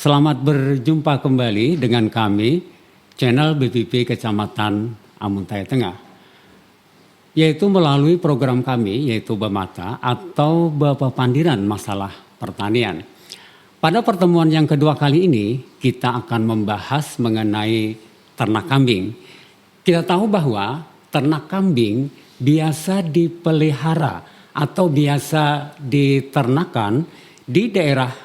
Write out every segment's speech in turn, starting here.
Selamat berjumpa kembali dengan kami, channel BPP Kecamatan Amuntai Tengah. Yaitu melalui program kami, yaitu Bemata atau Bepepandiran Masalah Pertanian. Pada pertemuan yang kedua kali ini, kita akan membahas mengenai ternak kambing. Kita tahu bahwa ternak kambing biasa dipelihara atau biasa diternakan di daerah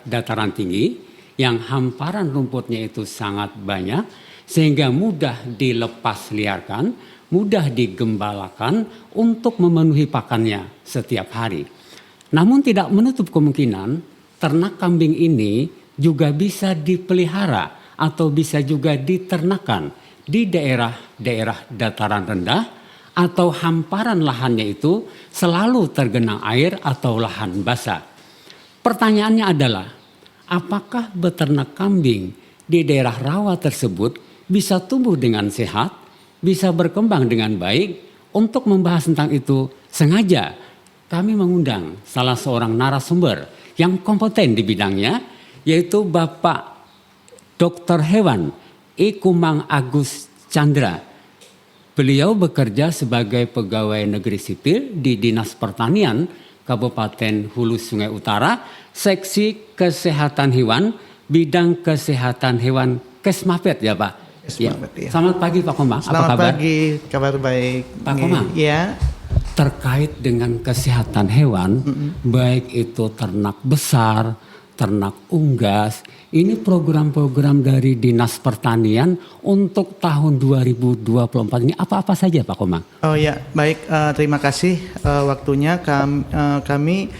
dataran tinggi yang hamparan rumputnya itu sangat banyak sehingga mudah dilepas liarkan, mudah digembalakan untuk memenuhi pakannya setiap hari. Namun tidak menutup kemungkinan ternak kambing ini juga bisa dipelihara atau bisa juga diternakan di daerah dataran rendah atau hamparan lahannya itu selalu tergenang air atau lahan basah. Pertanyaannya adalah, apakah beternak kambing di daerah rawa tersebut bisa tumbuh dengan sehat, bisa berkembang dengan baik? Untuk membahas tentang itu, sengaja kami mengundang salah seorang narasumber yang kompeten di bidangnya, yaitu Bapak Dr. Hewan Ikumang Agus Chandra. Beliau bekerja sebagai pegawai negeri sipil di Dinas Pertanian Kabupaten Hulu Sungai Utara, Seksi Kesehatan Hewan, Bidang Kesehatan Hewan Kesmapet ya Pak? Kesmapet, ya. Selamat pagi Pak Komang, apa kabar? Selamat pagi, kabar baik. Pak Komang, ya. Terkait dengan kesehatan hewan, baik itu ternak besar, ternak unggas, ini program-program dari Dinas Pertanian untuk tahun 2024 ini apa-apa saja Pak Komang? Oh ya, baik. Terima kasih waktunya. Kami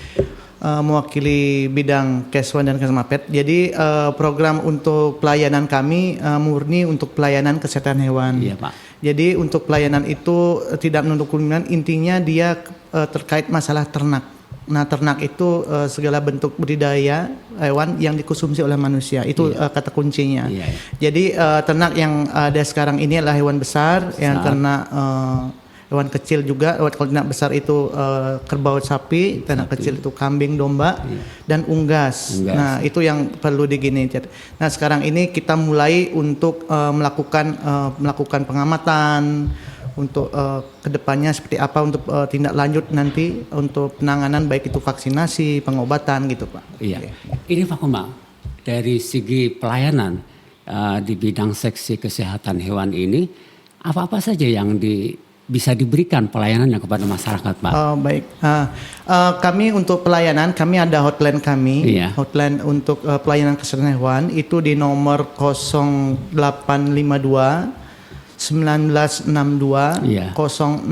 mewakili bidang Keswan dan Kesmapet. Jadi program untuk pelayanan kami murni untuk pelayanan kesehatan hewan. Iya Pak. Jadi untuk pelayanan itu tidak menutup kemungkinan, intinya dia terkait masalah ternak. Nah, ternak itu segala bentuk budidaya hewan yang dikonsumsi oleh manusia. Itu kata kuncinya. Iya. Jadi ternak yang ada sekarang ini adalah hewan besar. Yang ternak hewan kecil juga. Kalau ternak besar itu kerbau sapi, ternak kecil itu kambing, domba, dan unggas. Nah, itu yang perlu digini. Nah, sekarang ini kita mulai untuk melakukan pengamatan untuk kedepannya seperti apa untuk tindak lanjut nanti untuk penanganan baik itu vaksinasi, pengobatan gitu Pak. Iya. Ini Pak Komang, dari segi pelayanan di bidang seksi kesehatan hewan ini, apa-apa saja yang bisa diberikan pelayanannya kepada masyarakat Pak? Baik. Kami untuk pelayanan, kami ada hotline kami. Iya. Hotline untuk pelayanan kesehatan hewan itu di nomor 0852 1962 0606.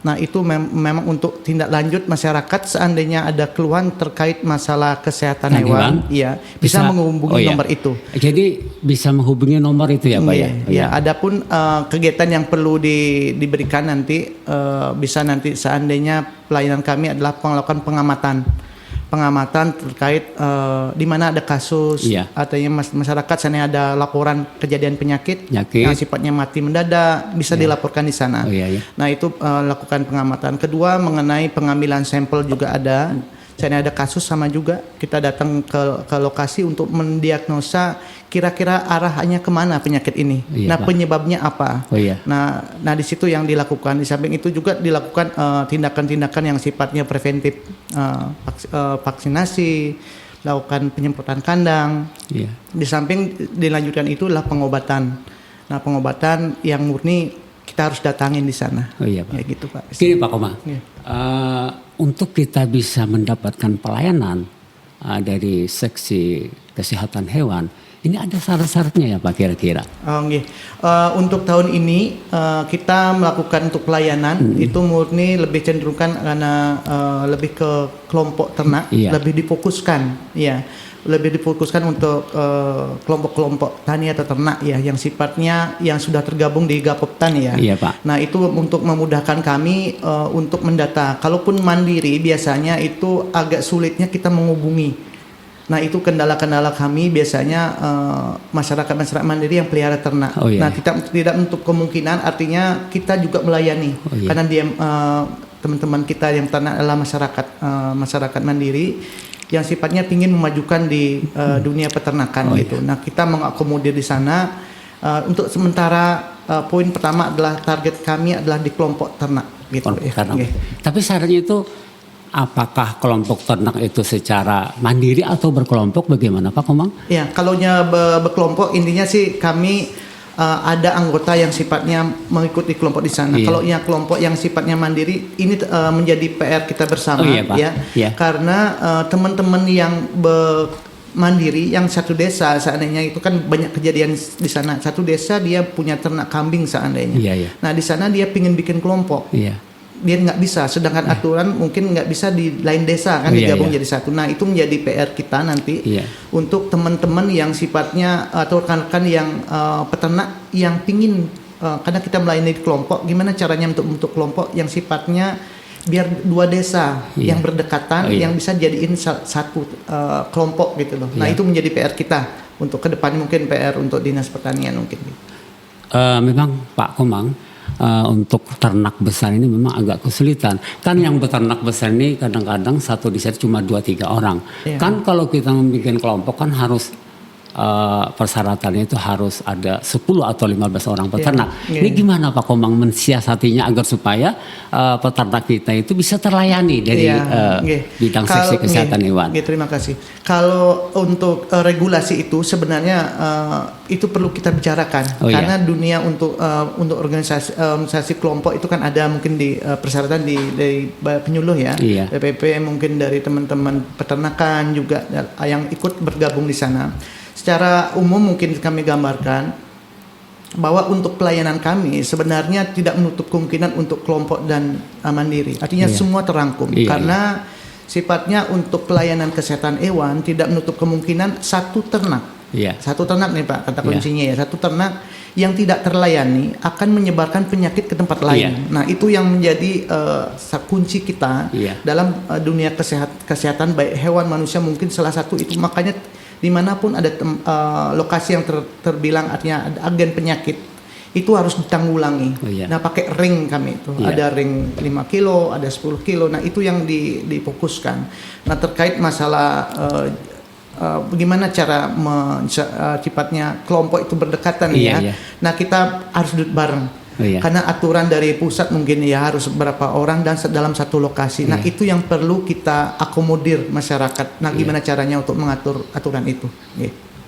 Nah, itu memang untuk tindak lanjut masyarakat seandainya ada keluhan terkait masalah kesehatan hewan, ya bisa menghubungi nomor itu. Jadi bisa menghubungi nomor itu ya Pak ya. Ya, adapun kegiatan yang perlu diberikan nanti bisa nanti seandainya pelayanan kami adalah melakukan pengamatan terkait di mana ada kasus, artinya masyarakat sana ada laporan kejadian penyakit yang sifatnya mati mendadak bisa dilaporkan di sana. Nah, itu lakukan pengamatan. Kedua, mengenai pengambilan sampel juga ada. Sana ada kasus sama juga kita datang ke lokasi untuk mendiagnosa kira-kira arahnya kemana penyakit ini. Nah, penyebabnya apa? Nah di situ yang dilakukan. Di samping itu juga dilakukan tindakan-tindakan yang sifatnya preventif, vaksinasi, lakukan penyemprotan kandang. Di samping dilanjutkan itu adalah pengobatan. Nah, pengobatan yang murni kita harus datangin di sana. Pak. Ya gitu Pak. Gini Pak Komang, untuk kita bisa mendapatkan pelayanan dari seksi kesehatan hewan, ini ada syarat-syaratnya ya Pak kira-kira? Untuk tahun ini kita melakukan untuk pelayanan itu murni lebih cenderungkan karena lebih ke kelompok ternak, lebih difokuskan, lebih difokuskan untuk kelompok-kelompok tani atau ternak yang sifatnya yang sudah tergabung di Gapoptan Pak. Nah, itu untuk memudahkan kami untuk mendata. Kalaupun mandiri biasanya itu agak sulitnya kita menghubungi. Nah, itu kendala-kendala kami biasanya masyarakat mandiri yang pelihara ternak. Nah, tidak menutup kemungkinan, artinya kita juga melayani karena dia teman-teman kita yang ternak adalah masyarakat mandiri. yang sifatnya ingin memajukan di dunia peternakan gitu. Nah, kita mengakomodir di sana. Untuk sementara poin pertama adalah target kami adalah di kelompok ternak gitu. Tapi syaratnya itu apakah kelompok ternak itu secara mandiri atau berkelompok, bagaimana Pak Komang? Ya, kalaunya berkelompok intinya sih kami ada anggota yang sifatnya mengikuti kelompok di sana. Kalau yang kelompok yang sifatnya mandiri ini menjadi PR kita bersama karena teman-teman yang mandiri yang satu desa seandainya itu kan banyak kejadian di sana. Satu desa dia punya ternak kambing seandainya. Nah, di sana dia pingin bikin kelompok. Dia nggak bisa, sedangkan aturan mungkin nggak bisa di lain desa kan digabung jadi satu. Nah, itu menjadi PR kita nanti untuk teman-teman yang sifatnya atau rekan-rekan yang peternak yang pingin karena kita melayani di kelompok, gimana caranya untuk kelompok yang sifatnya biar dua desa yang berdekatan yang bisa jadiin satu kelompok gitu loh. Nah, itu menjadi PR kita untuk kedepannya, mungkin PR untuk Dinas Pertanian mungkin. Memang Pak Komang, untuk ternak besar ini memang agak kesulitan. Kan yang beternak besar ini kadang-kadang satu desa cuma 2-3 orang. Kan kalau kita membuat kelompok kan harus persyaratannya itu harus ada 10 atau 15 orang peternak. Ini gimana Pak Komang mensiasatinya agar supaya peternak kita itu bisa terlayani dari bidang seksi kesehatan hewan? Terima kasih. Kalau untuk regulasi itu sebenarnya itu perlu kita bicarakan karena dunia untuk organisasi kelompok itu kan ada mungkin di persyaratan dari penyuluh BPP, mungkin dari teman-teman peternakan juga yang ikut bergabung di sana. Secara umum mungkin kami gambarkan bahwa untuk pelayanan kami sebenarnya tidak menutup kemungkinan untuk kelompok dan mandiri. Artinya semua terangkum karena sifatnya untuk pelayanan kesehatan hewan tidak menutup kemungkinan satu ternak. Satu ternak nih Pak, kata kuncinya satu ternak yang tidak terlayani akan menyebarkan penyakit ke tempat lain. Nah, itu yang menjadi kunci kita dalam dunia kesehatan baik hewan manusia, mungkin salah satu itu. Makanya dimanapun ada lokasi yang terbilang artinya ada agen penyakit itu harus ditanggulangi. Nah, pakai ring kami itu ada ring 5 kilo, ada 10 kilo. Nah, itu yang difokuskan. Nah, terkait masalah bagaimana cara sifatnya kelompok itu berdekatan Nah, kita harus duduk bareng. Karena aturan dari pusat mungkin harus berapa orang dan dalam satu lokasi. Nah, itu yang perlu kita akomodir masyarakat. Nah, gimana caranya untuk mengatur aturan itu?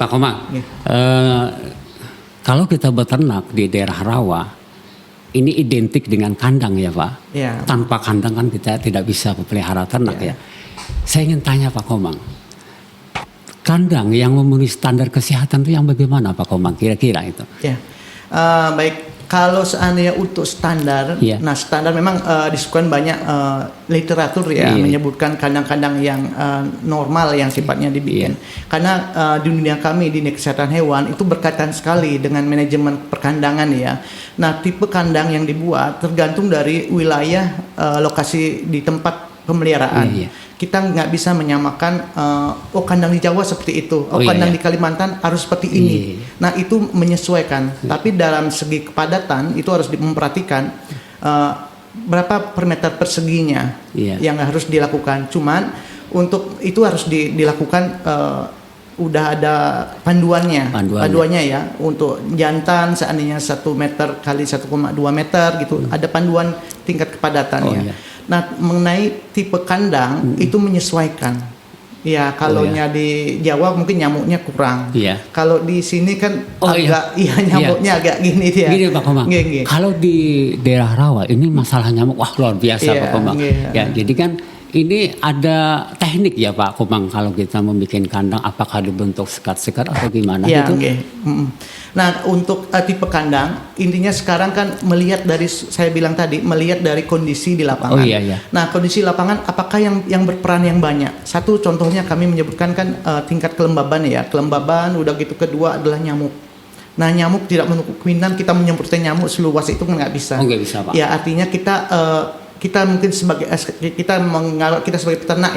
Pak Komang, kalau kita beternak di daerah rawa, ini identik dengan kandang ya Pak. Tanpa kandang kan kita tidak bisa pelihara ternak Saya ingin tanya Pak Komang, kandang yang memenuhi standar kesehatan itu yang bagaimana Pak Komang kira-kira itu? Baik. Kalau seandainya untuk standar, nah standar memang disebutkan banyak literatur menyebutkan kandang-kandang yang normal yang sifatnya dibikin. Karena di dunia kami di kesehatan hewan itu berkaitan sekali dengan manajemen perkandangan Nah, tipe kandang yang dibuat tergantung dari wilayah lokasi di tempat pemeliharaan. Kita nggak bisa menyamakan kandang di Jawa seperti itu, kandang di Kalimantan harus seperti ini. Nah, itu menyesuaikan. Tapi dalam segi kepadatan itu harus memperhatikan berapa per meter perseginya yang harus dilakukan. Cuman untuk itu harus dilakukan udah ada panduannya untuk jantan seandainya 1 meter kali 1,2 meter gitu. Ada panduan tingkat kepadatannya. Nah, mengenai tipe kandang itu menyesuaikan. Kalaunya di Jawa mungkin nyamuknya kurang. Kalau di sini kan nyamuknya agak gini dia. Gini Pak Komang. Kalau di daerah rawa ini masalah nyamuk luar biasa Pak Komang. Jadi kan ini ada teknik ya Pak Komang kalau kita membuat kandang, apakah dibentuk sekat-sekat atau gimana gitu? Nah, untuk tipe kandang intinya sekarang kan melihat dari saya bilang tadi melihat dari kondisi di lapangan. Nah, kondisi lapangan apakah yang berperan yang banyak? Satu contohnya kami menyebutkan kan tingkat kelembaban kelembaban, udah gitu kedua adalah nyamuk. Nah, nyamuk tidak menutup kemungkinan kita menyemprotkan nyamuk seluas itu nggak bisa. Nggak bisa Pak. Artinya kita mungkin sebagai kita sebagai peternak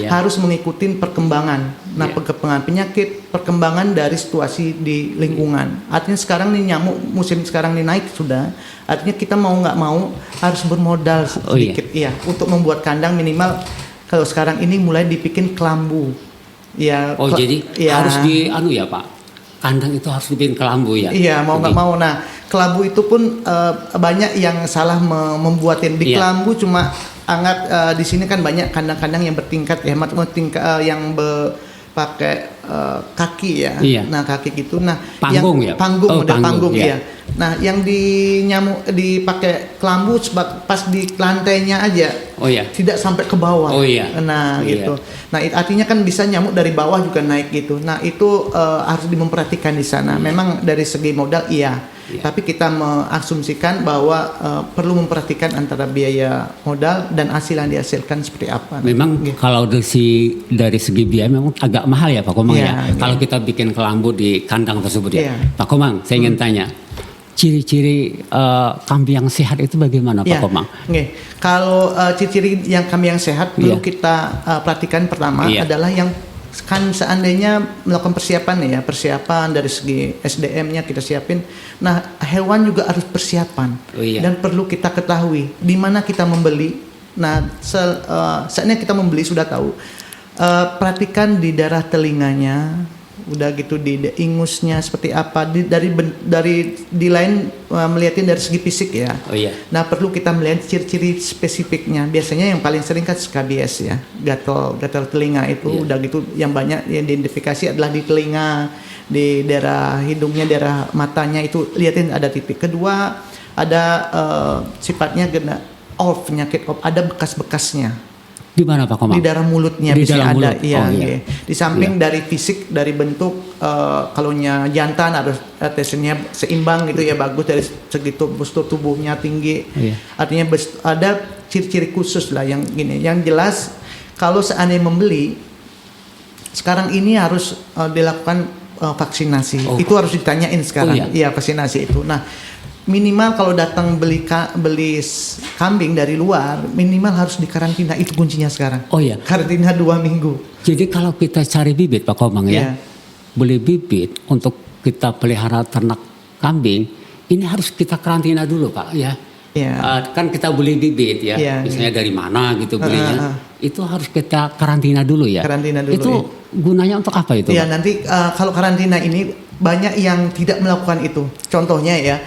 harus mengikuti perkembangan. Nah, perkembangan penyakit, perkembangan dari situasi di lingkungan. Artinya sekarang nih nyamuk musim sekarang nih naik sudah. Artinya kita mau nggak mau harus bermodal sedikit untuk membuat kandang minimal Kalau sekarang ini mulai dibikin kelambu. Ya. Oh jadi ya, harus di ya Pak, kandang itu harus dibikin kelambu ya? Iya, mau nggak mau. Nah, kelambu itu pun banyak yang salah membuatin di kelambu, cuma anggap di sini kan banyak kandang-kandang yang bertingkat ya, yang pakai kaki ya. Iya. Nah, kaki gitu. Nah, panggung yang ya? model panggung ya. ya. Nah, yang dipakai kelambu pas di lantainya aja. Oh iya. Tidak sampai ke bawah. Oh iya. Nah, gitu. Nah, artinya kan bisa nyamuk dari bawah juga naik gitu. Nah, itu harus memperhatikan di sana. Memang dari segi modal iya. Tapi kita mengasumsikan bahwa perlu memperhatikan antara biaya modal dan hasil yang dihasilkan seperti apa. Memang kalau dari segi biaya memang agak mahal ya Pak Komang ya. Kalau kita bikin kelambu di kandang tersebut ya. Pak Komang, saya ingin tanya, ciri-ciri kambing yang sehat itu bagaimana Pak Komang? Kalau ciri-ciri yang kambing yang sehat perlu kita perhatikan pertama adalah yang kan seandainya melakukan persiapan dari segi SDM-nya kita siapin. Nah, hewan juga harus persiapan dan perlu kita ketahui di mana kita membeli. Nah, saatnya kita membeli sudah tahu. Perhatikan di daerah telinganya, udah gitu di ingusnya seperti apa. Di lain melihatin dari segi fisik ya. Nah, perlu kita melihat ciri-ciri spesifiknya. Biasanya yang paling sering kan SKBS ya, gatal telinga itu udah gitu. Yang banyak yang diidentifikasi adalah di telinga, di daerah hidungnya, daerah matanya itu lihatin ada titik. Kedua ada sifatnya penyakit ada bekas-bekasnya. Di mana Pak Komang? Di daerah mulutnya di bisa dalam ada, mulut. Di samping dari fisik, dari bentuk, kalau jantan harus tesnya seimbang gitu ya, bagus dari segi postur tubuhnya tinggi. Artinya ada ciri-ciri khusus lah yang gini. Yang jelas kalau seandainya membeli, sekarang ini harus dilakukan vaksinasi. Itu harus ditanyain sekarang. Iya, vaksinasi itu. Nah, minimal kalau datang beli kambing dari luar, minimal harus dikarantina, itu kuncinya sekarang. Karantina 2 minggu. Jadi kalau kita cari bibit Pak Komang ya, beli bibit untuk kita pelihara ternak kambing, ini harus kita karantina dulu Pak ya. Kan kita beli bibit ya, misalnya dari mana gitu belinya, itu harus kita karantina dulu ya. Itu gunanya untuk apa itu? Ya nanti kalau karantina ini banyak yang tidak melakukan itu. Contohnya ya,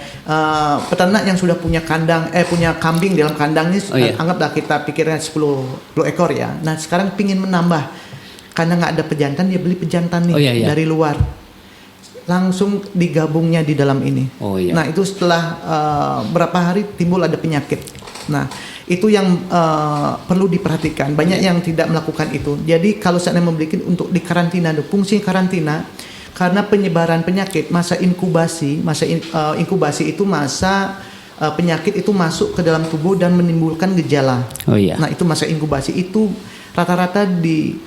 peternak yang sudah punya kambing dalam kandang ini, anggaplah kita pikirnya 10 ekor ya. Nah sekarang pingin menambah, karena nggak ada pejantan, dia beli pejantan nih dari luar. Langsung digabungnya di dalam ini. Nah itu setelah berapa hari timbul ada penyakit. Nah itu yang perlu diperhatikan. Banyak yang tidak melakukan itu. Jadi kalau saya membeli untuk dikarantina, fungsi karantina karena penyebaran penyakit, masa inkubasi itu masa penyakit itu masuk ke dalam tubuh dan menimbulkan gejala. Nah itu masa inkubasi itu rata-rata di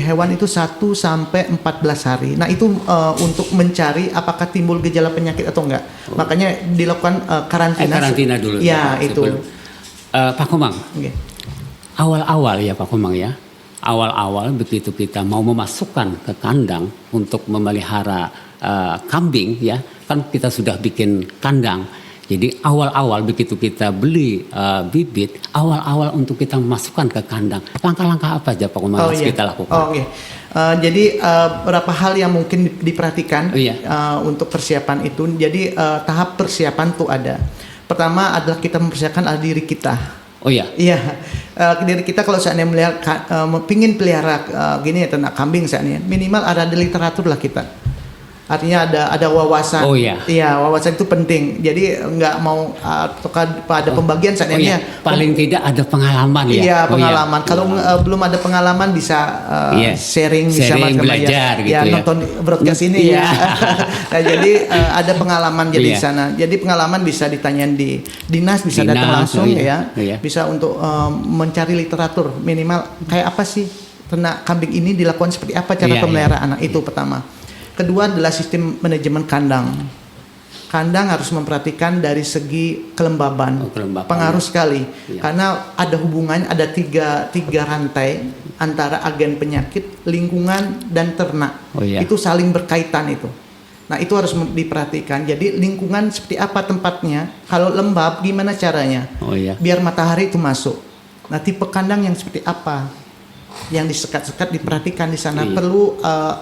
hewan itu 1 sampai 14 hari. Nah itu untuk mencari apakah timbul gejala penyakit atau enggak. Makanya dilakukan karantina. Karantina dulu. Ya itu. Pak Komang. Awal-awal ya Pak Komang ya. Awal-awal begitu kita mau memasukkan ke kandang untuk memelihara kambing ya, kan kita sudah bikin kandang. Jadi awal-awal begitu kita beli bibit, awal-awal untuk kita memasukkan ke kandang, langkah-langkah apa aja Pak Komang harus kita lakukan? Jadi beberapa hal yang mungkin diperhatikan untuk persiapan itu. Jadi tahap persiapan tuh ada. Pertama adalah kita mempersiapkan diri kita. Diri kita kalau seandainya melihat pingin pelihara gini ya ternak kambing seandainya, minimal ada literatur lah kita. Artinya ada wawasan. Wawasan itu penting. Jadi nggak mau pada pembagian seandainya. Paling tidak ada pengalaman ya. Pengalaman. Kalau belum ada pengalaman bisa sharing bisa belajar gitu nonton broadcast ini ya. Nah, jadi ada pengalaman jadi di sana. Jadi pengalaman bisa ditanyain di dinas, bisa datang langsung Bisa untuk mencari literatur minimal kayak apa sih ternak kambing ini dilakukan seperti apa cara pemeliharaan itu pertama. Kedua adalah sistem manajemen kandang. Kandang harus memperhatikan dari segi kelembaban. Pengaruh sekali. Karena ada hubungannya, ada tiga rantai antara agen penyakit, lingkungan, dan ternak. Itu saling berkaitan itu. Nah itu harus diperhatikan. Jadi lingkungan seperti apa tempatnya. Kalau lembab gimana caranya? Biar matahari itu masuk. Nah, tipe kandang yang seperti apa yang disekat-sekat diperhatikan di sana. Perlu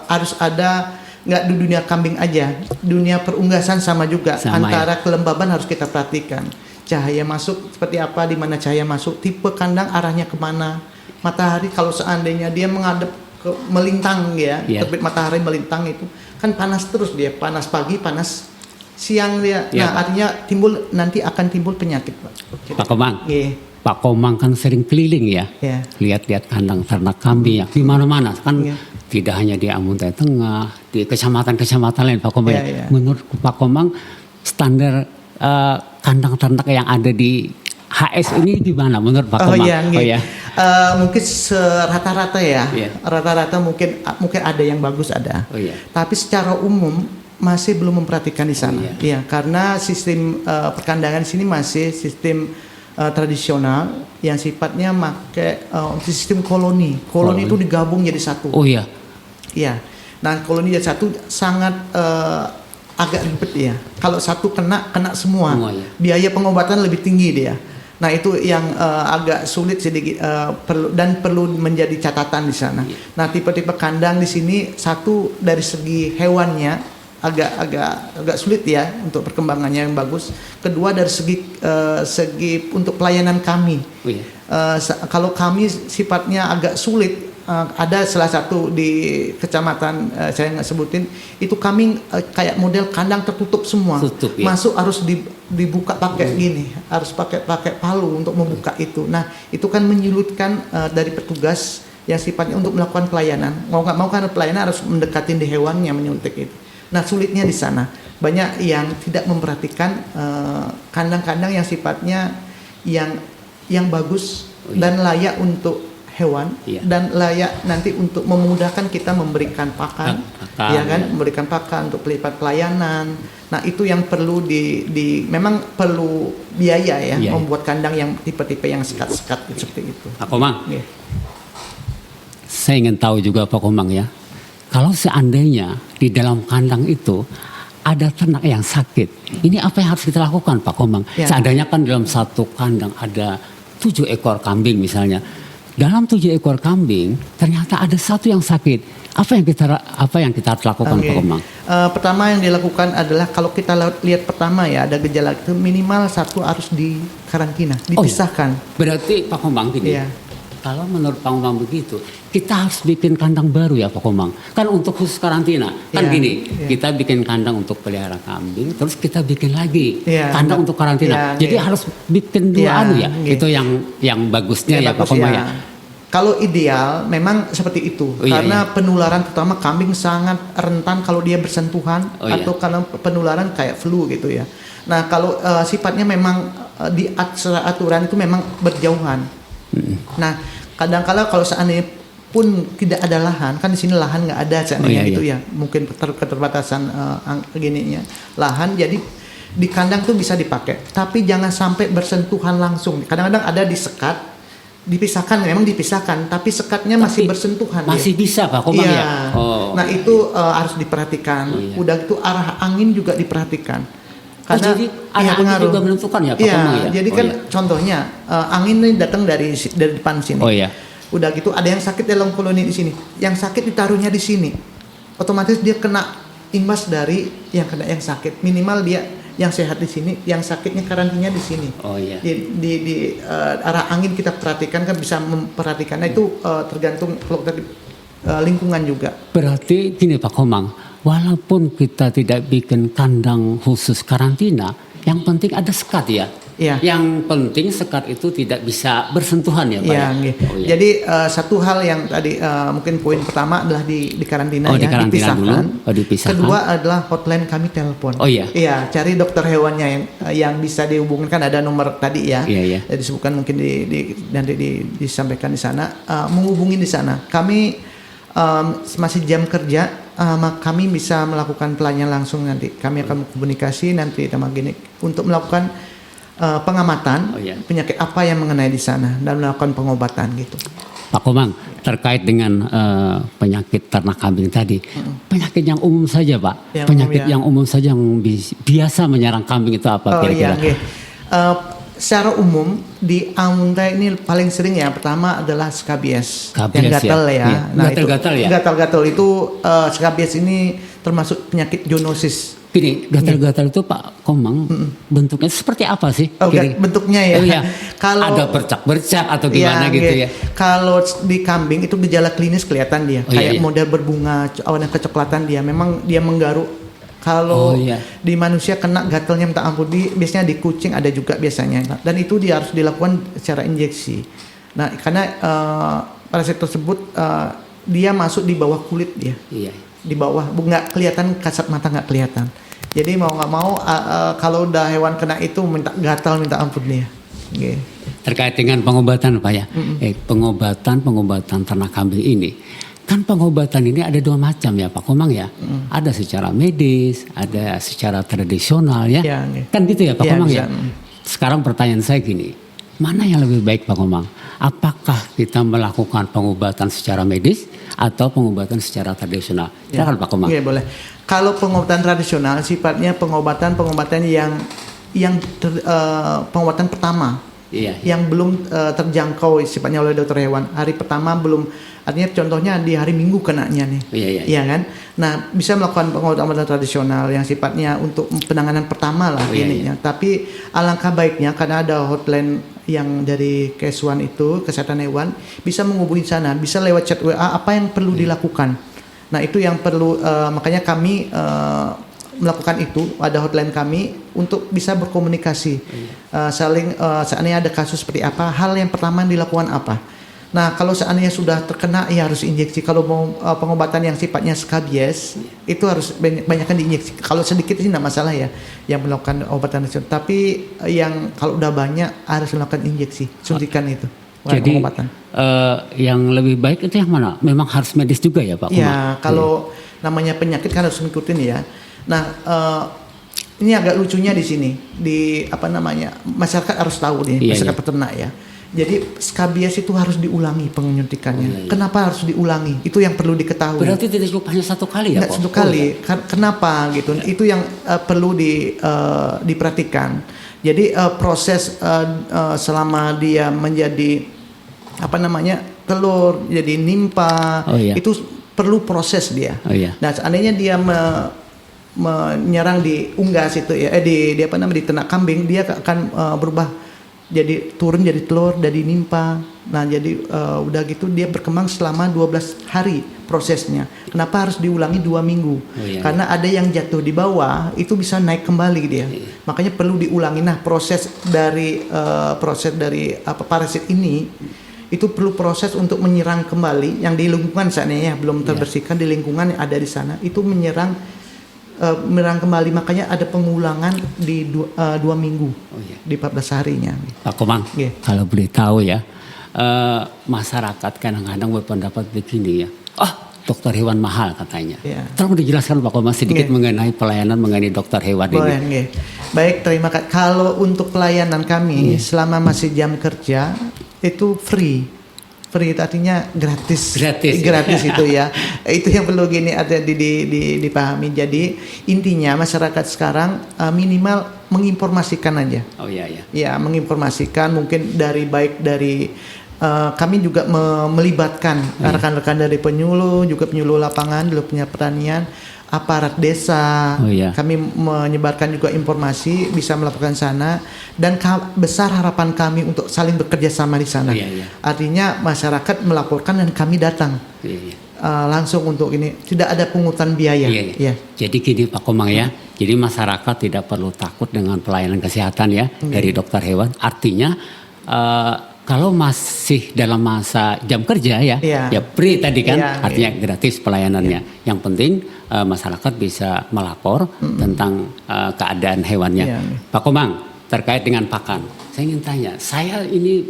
harus ada, nggak di dunia kambing aja, dunia perunggasan sama juga. Antara kelembaban harus kita perhatikan. Cahaya masuk seperti apa, di mana cahaya masuk, tipe kandang arahnya kemana. Matahari kalau seandainya dia menghadap ke melintang terbit matahari melintang itu kan panas terus, dia panas pagi, panas siang dia. Nah, artinya nanti akan timbul penyakit, Pak. Pak Komang. Pak Komang kan sering keliling ya. Lihat-lihat kandang ternak kambing ya di mana-mana kan. Tidak hanya di Amuntai Tengah, di kecamatan-kecamatan lain, Pak Komang. Menurut Pak Komang, standar kandang ternak yang ada di HS ini di mana menurut Pak Komang? Mungkin rata-rata ya. Rata-rata mungkin ada yang bagus ada. Tapi secara umum masih belum memperhatikan di sana. Karena sistem perkandangan di sini masih sistem tradisional yang sifatnya pakai sistem koloni. Koloni itu digabung jadi satu. Nah, koloni jadi satu sangat agak ribet ya. Kalau satu kena semua. Biaya pengobatan lebih tinggi dia. Nah, itu yang agak sulit sedikit, perlu menjadi catatan di sana. Nah, tipe-tipe kandang di sini, satu dari segi hewannya agak sulit ya untuk perkembangannya yang bagus. Kedua dari segi untuk pelayanan kami. Kalau kami sifatnya agak sulit. Ada salah satu di kecamatan saya nggak sebutin itu kami kayak model kandang tertutup semua. Masuk harus dibuka pakai gini, harus pakai palu untuk membuka itu. Nah, itu kan menyulitkan dari petugas yang sifatnya untuk melakukan pelayanan. Mau nggak mau karena pelayanan harus mendekatin di hewannya, menyuntik itu. Nah, sulitnya di sana banyak yang tidak memperhatikan kandang-kandang yang sifatnya yang bagus dan layak untuk hewan dan layak nanti untuk memudahkan kita memberikan pakan, memberikan pakan untuk pelayanan. Nah, itu yang perlu memang perlu biaya ya, membuat kandang yang tipe-tipe yang sekat-sekat seperti itu. Pak Komang, saya ingin tahu juga Pak Komang ya, kalau seandainya di dalam kandang itu ada ternak yang sakit, ini apa yang harus kita lakukan Pak Komang? Seandainya kan dalam satu kandang ada 7 ekor kambing misalnya. Dalam 7 ekor kambing ternyata ada satu yang sakit. Apa yang kita lakukan Pak Komang? Pertama yang dilakukan adalah kalau kita lihat pertama ya ada gejala itu minimal satu harus di karantina, dipisahkan. Berarti Pak Komang gini. Kalau menurut Pak Komang begitu, kita harus bikin kandang baru ya Pak Komang. Kan untuk khusus karantina. Kan gini, kita bikin kandang untuk pelihara kambing, terus kita bikin lagi kandang untuk karantina. Jadi harus bikin dua Itu yang bagusnya ya Pak Komang ya. Kalau ideal memang seperti itu. Karena penularan terutama kambing sangat rentan kalau dia bersentuhan atau karena penularan kayak flu gitu ya. Nah, kalau sifatnya memang di aturan itu memang berjauhan. Nah, kadang-kala kalau seandainya pun tidak ada lahan, kan di sini lahan nggak ada seandainya gitu ya, mungkin keterbatasan gininya lahan, jadi di kandang tuh bisa dipakai, tapi jangan sampai bersentuhan langsung. Kadang-kadang ada disekat, dipisahkan, memang dipisahkan, tapi sekatnya masih bersentuhan. Masih bisa Pak Komang ya. Nah itu harus diperhatikan. Udah gitu arah angin juga diperhatikan. Karena jadi angin juga menentukan ya Pak Komang ya. Jadi kan contohnya angin ini datang dari depan sini. Udah gitu ada yang sakit dalam koloni di sini. Yang sakit ditaruhnya di sini. Otomatis dia kena imbas dari yang sakit. Minimal dia yang sehat di sini, yang sakitnya karantinanya di sini. Di arah angin kita perhatikan kan bisa memperhatikan. Nah itu tergantung kalau kita lingkungan juga. Berarti gini Pak Komang, walaupun kita tidak bikin kandang khusus karantina, yang penting ada sekat ya. Yang penting sekat itu tidak bisa bersentuhan ya Pak. Jadi satu hal yang tadi mungkin poin pertama adalah di karantina dipisahkan. Kedua adalah hotline kami telepon. Cari dokter hewannya yang bisa dihubungkan, ada nomor tadi ya. Disebutkan mungkin nanti disampaikan di sana. Menghubungi di sana. Kami masih jam kerja, kami bisa melakukan pelayanan langsung nanti. Kami akan komunikasi nanti sama gini untuk melakukan pengamatan penyakit apa yang mengenai di sana dan melakukan pengobatan gitu. Pak Komang, terkait dengan penyakit ternak kambing tadi, penyakit yang umum saja Pak, yang umum saja yang biasa menyerang kambing itu apa kira-kira? secara umum di Amuntai ini paling sering ya pertama adalah skabies yang gatal ya. Iya. Nah, Gatal-gatal ya. Gatal-gatal itu skabies ini termasuk penyakit zoonosis. Gini, gatal-gatal itu Pak Komang bentuknya seperti apa sih? Bentuknya ya. Oh, iya. Kalau ada bercak-bercak atau gimana gitu ya? Kalau di kambing itu gejala klinis kelihatan dia, kayak model berbunga, warna kecoklatan dia. Memang dia menggaruk. Kalau di manusia kena gatalnya minta ampun, biasanya di kucing ada juga biasanya. Dan itu dia harus dilakukan secara injeksi. Nah, karena parasit tersebut dia masuk di bawah kulit dia. Iya. Di bawah, nggak kelihatan, kasat mata nggak kelihatan. Jadi mau nggak mau kalau udah hewan kena itu minta ampun dia. Okay. Terkait dengan pengobatan Pak ya, pengobatan ternak kambing ini, kan pengobatan ini ada 2 macam ya Pak Komang ya. Ada secara medis, ada secara tradisional ya. Kan gitu ya Pak Komang ya. Sekarang pertanyaan saya gini, mana yang lebih baik Pak Komang? Apakah kita melakukan pengobatan secara medis atau pengobatan secara tradisional? Silakan Pak Komang. Iya boleh. Kalau pengobatan tradisional sifatnya pengobatan pengobatan pertama. Yang belum terjangkau sifatnya oleh dokter hewan. Hari pertama belum, artinya contohnya di hari Minggu kenanya nih. Iya kan? Nah, bisa melakukan pengobatan tradisional yang sifatnya untuk penanganan pertama lah ininya. Tapi alangkah baiknya karena ada hotline yang dari Keswan itu, kesehatan hewan, bisa menghubungi sana, bisa lewat chat WA apa yang perlu dilakukan. Nah, itu yang perlu makanya kami melakukan itu, ada hotline kami untuk bisa berkomunikasi, saling seandainya ada kasus seperti apa, hal yang pertama dilakukan apa. Nah, kalau seandainya sudah terkena ya harus injeksi. Kalau mau pengobatan yang sifatnya skabies itu harus banyakkan diinjeksi. Kalau sedikit sih tidak masalah ya yang melakukan obatan nasional. Tapi yang kalau udah banyak harus melakukan injeksi, suntikan itu. Jadi yang lebih baik itu yang mana? Memang harus medis juga ya Pak? Ya, kalau namanya penyakit kan harus ngikutin ya. Nah, ini agak lucunya di sini, masyarakat harus tahu nih, masyarakat peternak ya. Jadi skabies itu harus diulangi penyuntikannya. Kenapa harus diulangi? Itu yang perlu diketahui. Berarti tidak cukup hanya 1 kali ya Pak? Satu kali. Kenapa gitu? Itu yang perlu diperhatikan. Jadi proses selama dia menjadi telur, jadi nimpa, itu perlu proses dia. Nah, seandainya dia menyerang di unggas itu ya, di ternak kambing, dia akan berubah jadi turun jadi telur, jadi nimpa. Nah, jadi udah gitu dia berkembang selama 12 hari prosesnya. Kenapa harus diulangi 2 minggu? Karena ada yang jatuh di bawah itu bisa naik kembali dia. Makanya perlu diulangi. Nah, proses dari parasit ini itu perlu proses untuk menyerang kembali yang di lingkungan seandainya belum terbersihkan di lingkungan yang ada di sana, itu menyerang kembali, makanya ada pengulangan di 2 minggu di 14 harinya. Pak Komang, kalau boleh tahu ya, masyarakat kadang-kadang berpendapat begini ya, dokter hewan mahal katanya. Tolong dijelaskan Pak Komang sedikit mengenai pelayanan mengenai dokter hewan ini. Baik, terima kasih. Kalau untuk pelayanan kami selama masih jam kerja itu free itu artinya gratis itu ya. Itu yang perlu ada dipahami. Jadi intinya masyarakat sekarang minimal menginformasikan aja. Ya, menginformasikan mungkin baik dari kami juga melibatkan rekan-rekan dari penyuluh, juga penyuluh lapangan, punya pertanian, aparat desa. Kami menyebarkan juga informasi, bisa melakukan sana, dan besar harapan kami untuk saling bekerja sama di sana. Artinya masyarakat melaporkan dan kami datang langsung untuk ini, tidak ada pungutan biaya. Jadi gini Pak Komang ya, jadi masyarakat tidak perlu takut dengan pelayanan kesehatan ya dari dokter hewan. Artinya kalau masih dalam masa jam kerja ya free tadi kan, artinya gratis pelayanannya. Yang penting masyarakat bisa melapor tentang keadaan hewannya. Pak Komang, terkait dengan pakan, saya ingin tanya, saya ini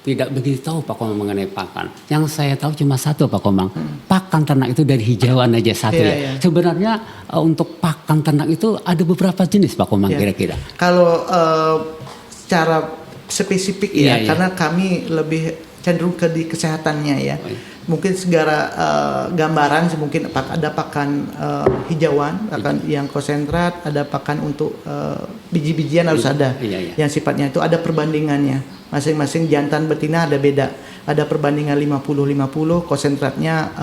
tidak begitu tahu Pak Komang mengenai pakan. Yang saya tahu cuma satu Pak Komang, pakan ternak itu dari hijauan aja satu ya. Sebenarnya untuk pakan ternak itu ada beberapa jenis Pak Komang kira-kira. Kalau secara spesifik karena kami lebih cenderung ke di kesehatannya ya. mungkin segala gambaran mungkin ada pakan hijauan, pakan yang konsentrat, ada pakan untuk biji-bijian harus ada. Yang sifatnya itu ada perbandingannya. Masing-masing jantan betina ada beda. Ada perbandingan 50-50, konsentratnya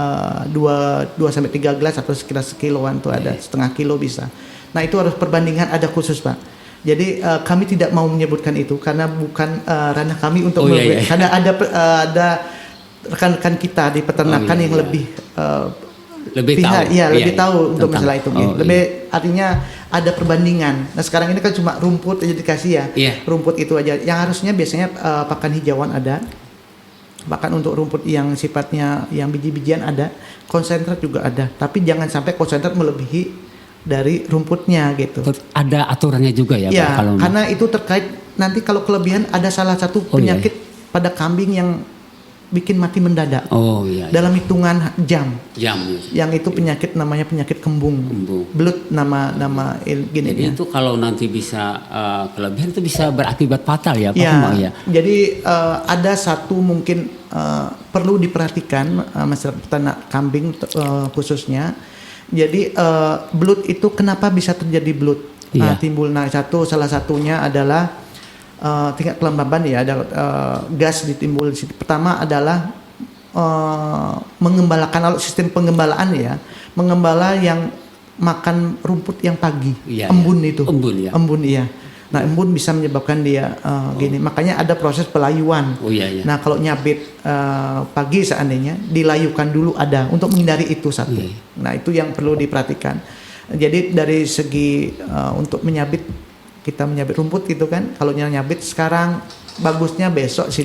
2 sampai 3 gelas atau sekitar sekiloan tuh ada, setengah kilo bisa. Nah, itu harus perbandingan ada khusus, Pak. Jadi kami tidak mau menyebutkan itu karena bukan ranah kami untuk karena ada rekan-rekan kita di peternakan yang lebih tahu untuk masalah itu. Artinya ada perbandingan. Nah, sekarang ini kan cuma rumput aja dikasih ya. Rumput itu aja. Yang harusnya biasanya pakan hijauan ada. Bahkan untuk rumput yang sifatnya yang biji-bijian ada, konsentrat juga ada. Tapi jangan sampai konsentrat melebihi dari rumputnya gitu. Ada aturannya juga ya, ya Pak, kalau karena itu terkait nanti kalau kelebihan ada salah satu penyakit pada kambing yang bikin mati mendadak. Dalam hitungan jam. Yang itu penyakit namanya penyakit kembung. Belut nama gini. Jadi itu kalau nanti bisa kelebihan itu bisa berakibat fatal ya, Pak. Ya. Jadi ada satu mungkin perlu diperhatikan masyarakat peternak kambing khususnya. Jadi blood itu kenapa bisa terjadi blood timbul? Nah, salah satunya adalah tingkat kelembaban ya, ada gas ditimbul. Pertama adalah mengembalakan, kalau sistem pengembalaan ya, mengembala yang makan rumput yang pagi, embun itu. Embun iya. Nah, embun bisa menyebabkan dia gini. Makanya ada proses pelayuan. Nah, kalau nyabit pagi seandainya dilayukan dulu ada untuk menghindari itu satu. Nah, itu yang perlu diperhatikan. Jadi dari segi untuk menyabit, kita menyabit rumput gitu kan. Kalau nyabit sekarang bagusnya besok sih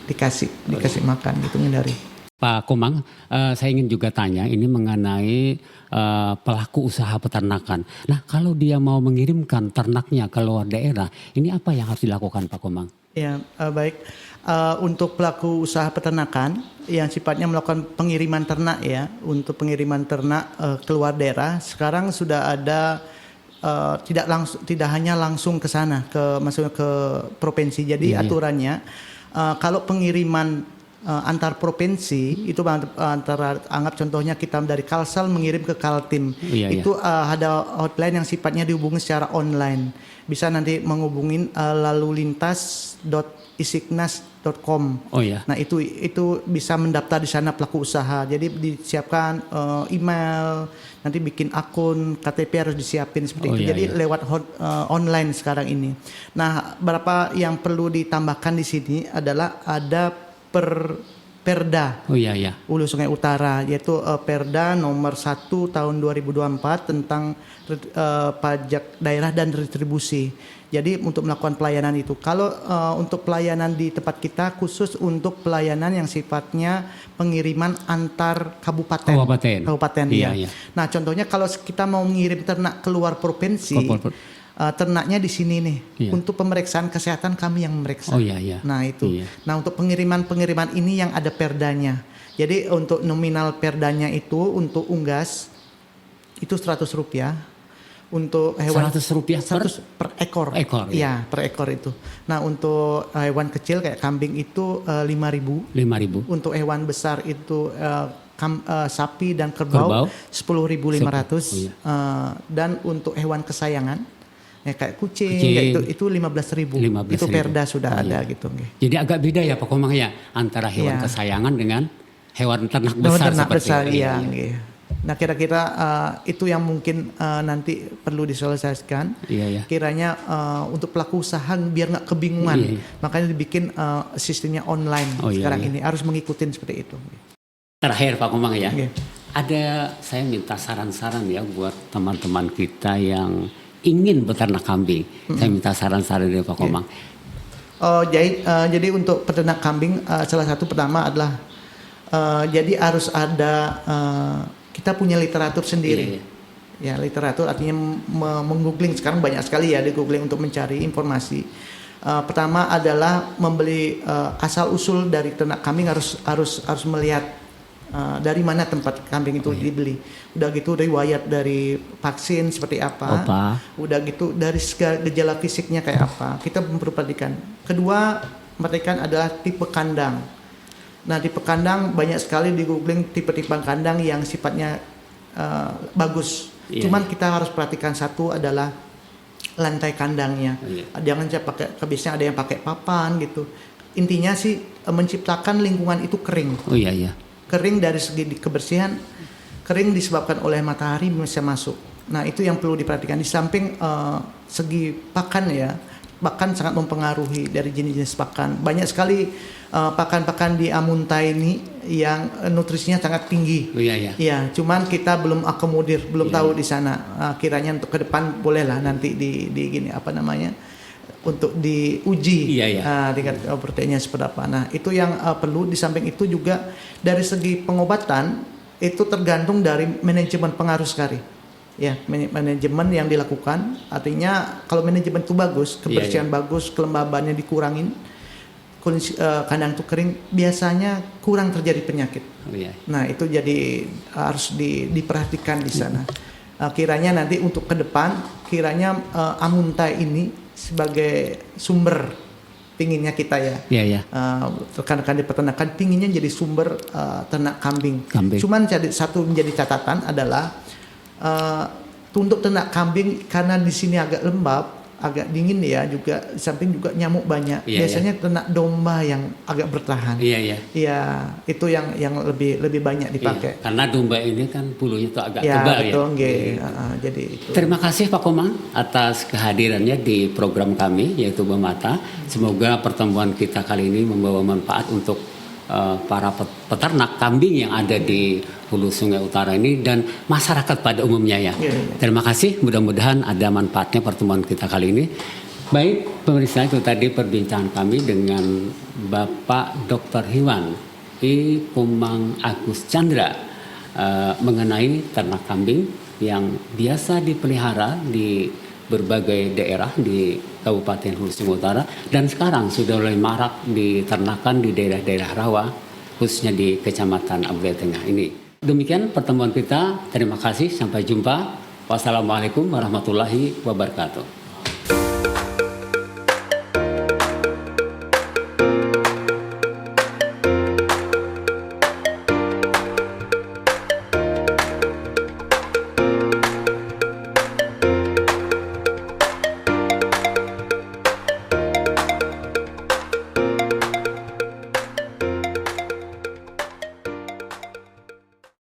dikasih makan gitu, menghindari. Pak Komang, saya ingin juga tanya ini mengenai pelaku usaha peternakan. Nah, kalau dia mau mengirimkan ternaknya ke luar daerah, ini apa yang harus dilakukan, Pak Komang? Ya, baik. Untuk pelaku usaha peternakan yang sifatnya melakukan pengiriman ternak ya, untuk pengiriman ternak ke luar daerah, sekarang sudah ada tidak hanya langsung ke sana, masuk ke provinsi. Jadi aturannya kalau pengiriman antar provinsi itu antara, anggap contohnya kita dari Kalsel mengirim ke Kaltim, itu ada hotline yang sifatnya dihubungi secara online. Bisa nanti menghubungin lalulintas.isignas.com. Nah, itu bisa mendaftar di sana pelaku usaha. Jadi disiapkan email, nanti bikin akun, KTP harus disiapin seperti itu. Jadi lewat online sekarang ini. Nah, beberapa yang perlu ditambahkan di sini adalah ada Perda Hulu Sungai Utara, yaitu Perda nomor 1 tahun 2024 tentang pajak daerah dan retribusi. Jadi untuk melakukan pelayanan itu, kalau untuk pelayanan di tempat kita khusus untuk pelayanan yang sifatnya pengiriman antar kabupaten ya. Nah, contohnya kalau kita mau mengirim ternak keluar provinsi, ternaknya di sini nih, untuk pemeriksaan kesehatan kami yang memeriksa. Nah, itu. Nah, untuk pengiriman ini yang ada perdanya. Jadi untuk nominal perdanya itu untuk unggas itu Rp100. Untuk hewan Rp100 per ekor. Iya, per ekor itu. Nah, untuk hewan kecil kayak kambing itu 5.000. Untuk hewan besar itu sapi dan kerbau 10.500. Dan untuk hewan kesayangan kayak kucing. Itu 15.000. Itu Perda sudah ada gitu. Jadi agak beda ya Pak Komang ya, antara hewan kesayangan dengan hewan ternak besar seperti itu. Nah, kira-kira itu yang mungkin nanti perlu disosialisasikan. Kiranya untuk pelaku usaha biar nggak kebingungan, makanya dibikin sistemnya online sekarang ini, harus mengikuti seperti itu. Terakhir Pak Komang ya, saya minta saran-saran ya buat teman-teman kita yang ingin beternak kambing. Saya minta saran-saran dari Pak Komang. Jadi untuk peternak kambing salah satu pertama adalah jadi harus ada kita punya literatur sendiri. Ya, literatur artinya menggoogling, sekarang banyak sekali ya di googling untuk mencari informasi. Pertama adalah membeli asal usul dari ternak kambing, harus melihat dari mana tempat kambing itu dibeli. Udah gitu riwayat dari vaksin seperti apa. Udah gitu dari segala gejala fisiknya kayak apa. Kita memperhatikan. Kedua, perhatikan adalah tipe kandang. Nah, tipe kandang banyak sekali di googling tipe-tipe kandang yang sifatnya bagus. Iya. Cuman kita harus perhatikan satu adalah lantai kandangnya. Iya. Jangan pakai, biasanya ada yang pakai papan gitu. Intinya sih menciptakan lingkungan itu kering. Oh iya iya. Kering dari segi kebersihan, kering disebabkan oleh matahari bisa masuk. Nah, itu yang perlu diperhatikan. Di samping segi pakan ya, pakan sangat mempengaruhi dari jenis-jenis pakan. Banyak sekali pakan-pakan di Amuntai ini yang nutrisinya sangat tinggi. Oh iya iya. Ya, cuman kita belum akomodir, belum Iya. tahu di sana. Kiranya untuk ke depan bolehlah nanti di gini apa namanya, untuk diuji Iya, iya. tingkat proteinnya seperti apa. Nah, itu yang perlu. Di samping itu juga dari segi pengobatan itu tergantung dari manajemen pengaruh sekali. Ya, manajemen yang dilakukan. Artinya kalau manajemen itu bagus, kebersihan bagus, kelembabannya dikurangin, kondisi kandang itu kering, biasanya kurang terjadi penyakit. Oh iya. Nah, itu jadi harus diperhatikan di sana. Kiranya nanti untuk ke depan, kiranya Amuntai ini sebagai sumber pinginnya kita ya. Iya iya. Rekan-rekan di peternakan pinginnya jadi sumber ternak kambing. Cuman satu menjadi catatan adalah untuk ternak kambing karena di sini agak lembab, agak dingin ya, juga di samping juga nyamuk banyak. Iya, Biasanya ternak domba yang agak bertahan. Iya iya. Iya, itu yang lebih banyak dipakai. Iya, karena domba ini kan bulunya tuh agak Ya, tebal betul, ya. nggih. Jadi itu. Terima kasih Pak Komang atas kehadirannya di program kami yaitu Bemata. Semoga pertemuan kita kali ini membawa manfaat untuk para peternak kambing yang ada di Hulu Sungai Utara ini dan masyarakat pada umumnya ya. Iya. Terima kasih, mudah-mudahan ada manfaatnya pertemuan kita kali ini. Baik pemirsa, itu tadi perbincangan kami dengan Bapak Dr. Hiwan I. Komang Agus Chandra mengenai ternak kambing yang biasa dipelihara di berbagai daerah di Kabupaten Hulu Sungai Utara dan sekarang sudah mulai marak diternakan di daerah-daerah rawa khususnya di Kecamatan Amuntai Tengah ini. Demikian pertemuan kita. Terima kasih. Sampai jumpa. Wassalamualaikum warahmatullahi wabarakatuh.